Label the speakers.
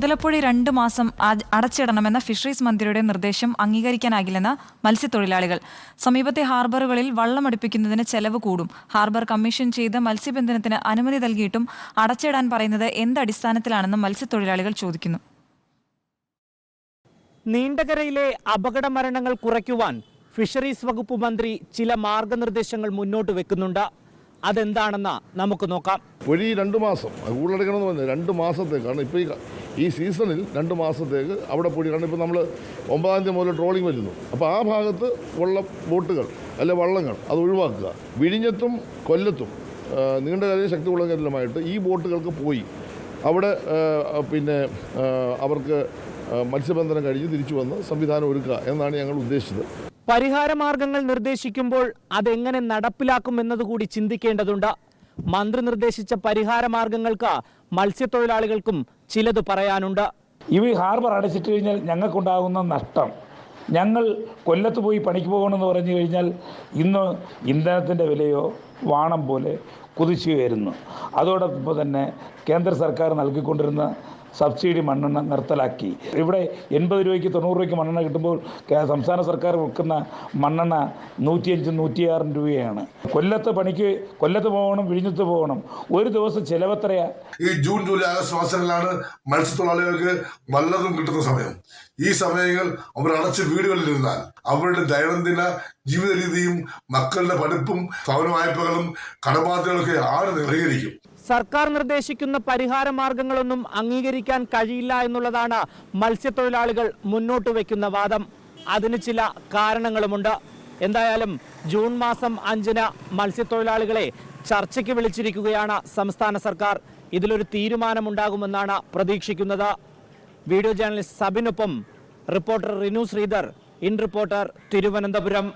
Speaker 1: മുതലപ്പുഴ 2 മാസം അടച്ചിടണമെന്ന ഫിഷറീസ് മന്ത്രിയുടെ നിർദ്ദേശം അംഗീകരിക്കാനാകില്ലെന്ന് മത്സ്യത്തൊഴിലാളികൾ. സമീപത്തെ ഹാർബറുകളിൽ വള്ളമടുപ്പിക്കുന്നതിന് ചെലവ് കൂടും. ഹാർബർ കമ്മീഷൻ ചെയ്ത് മത്സ്യബന്ധനത്തിന് അനുമതി നൽകിയിട്ടും അടച്ചിടാൻ പറയുന്നത് എന്തടിസ്ഥാനത്തിലാണെന്നും മത്സ്യത്തൊഴിലാളികൾ ചോദിക്കുന്നു.
Speaker 2: നീണ്ടകരയിലെ അപകട മരണങ്ങൾ കുറയ്ക്കുവാൻ ഫിഷറീസ് വകുപ്പ് മന്ത്രി ചില മാർഗനിർദ്ദേശങ്ങൾ മുന്നോട്ട് വെക്കുന്നുണ്ട്. അതെന്താണെന്ന് നമുക്ക് നോക്കാം.
Speaker 3: പൊഴി 2 മാസം കൂടുതലെടുക്കണമെന്ന് പറഞ്ഞത് 2 മാസത്തേക്കാണ്. ഇപ്പോൾ ഈ സീസണിൽ 2 മാസത്തേക്ക് അവിടെ പൊഴി, കാരണം ഇപ്പോൾ നമ്മൾ 9-ാം തീയതി മുതൽ ട്രോളിംഗ് വരുന്നു. അപ്പോൾ ആ ഭാഗത്ത് ഉള്ള ബോട്ടുകൾ അല്ലെ വള്ളങ്ങൾ അത് ഒഴിവാക്കുക. വിഴിഞ്ഞത്തും കൊല്ലത്തും നീണ്ടകരയും ശക്തികുളങ്ങരയിലുമായിട്ട് ഈ ബോട്ടുകൾക്ക് പോയി അവിടെ അവർക്ക് മത്സ്യബന്ധനം കഴിഞ്ഞ് തിരിച്ചു വന്ന് സംവിധാനം ഒരുക്കുക എന്നാണ് ഞങ്ങൾ ഉദ്ദേശിച്ചത്.
Speaker 2: പരിഹാര മാർഗങ്ങൾ നിർദ്ദേശിക്കുമ്പോൾ അതെങ്ങനെ നടപ്പിലാക്കും എന്നതുകൂടി ചിന്തിക്കേണ്ടതുണ്ട്. മന്ത്രി നിർദ്ദേശിച്ച പരിഹാര മാർഗങ്ങൾക്ക് മത്സ്യത്തൊഴിലാളികൾക്കും ചിലത് പറയാനുണ്ട്.
Speaker 4: ഈ ഹാർബർ അടച്ചിട്ട് കഴിഞ്ഞാൽ ഞങ്ങൾക്കുണ്ടാകുന്ന നഷ്ടം, ഞങ്ങൾ കൊല്ലത്ത് പോയി പണിക്ക് പോകണമെന്ന് പറഞ്ഞു കഴിഞ്ഞാൽ ഇന്ന് ഇന്ധനത്തിൻ്റെ വിലയോ വാണം പോലെ കുതിച്ചു വരുന്നു. അതോടൊപ്പം തന്നെ കേന്ദ്ര സർക്കാർ നൽകിക്കൊണ്ടിരുന്ന സബ്സിഡി മണ്ണെണ്ണ നിർത്തലാക്കി. ഇവിടെ 80 രൂപയ്ക്ക് 90 രൂപയ്ക്ക് മണ്ണെണ്ണ കിട്ടുമ്പോൾ സംസ്ഥാന സർക്കാർ വിൽക്കുന്ന മണ്ണെണ്ണ 105-106 രൂപയാണ്. കൊല്ലത്ത് പോകണം, വിഴിഞ്ഞത്ത് പോകണം. ഒരു ദിവസം ചിലവെത്രയാ?
Speaker 5: ഈ ജൂൺ, ജൂലൈ, ആഗസ്റ്റ് മാസങ്ങളിലാണ് മത്സ്യത്തൊഴിലാളികൾക്ക് വല്ലതും കിട്ടുന്ന സമയം. ഈ സമയങ്ങൾ അവർ അടച്ച് വീടുകളിലിരുന്നാൽ അവരുടെ ദൈനംദിന ജീവിത രീതിയും മക്കളുടെ പഠിപ്പും ഭവന വായ്പകളും കടബാധ്യതകളൊക്കെ ആര് നിർവഹിക്കും?
Speaker 2: സർക്കാർ നിർദ്ദേശിക്കുന്ന പരിഹാര മാർഗങ്ങളൊന്നും അംഗീകരിക്കാൻ കഴിയില്ല എന്നുള്ളതാണ് മത്സ്യത്തൊഴിലാളികൾ മുന്നോട്ട് വയ്ക്കുന്ന വാദം. അതിന് ചില കാരണങ്ങളുമുണ്ട്. എന്തായാലും ജൂൺ മാസം 5-ന് മത്സ്യത്തൊഴിലാളികളെ ചർച്ചയ്ക്ക് വിളിച്ചിരിക്കുകയാണ് സംസ്ഥാന സർക്കാർ. ഇതിലൊരു തീരുമാനമുണ്ടാകുമെന്നാണ് പ്രതീക്ഷിക്കുന്നത്. വീഡിയോ ജേർണലിസ്റ്റ് സബിനൊപ്പം reporter Rinu Sreedhar, in reporter, Thiruvananthapuram.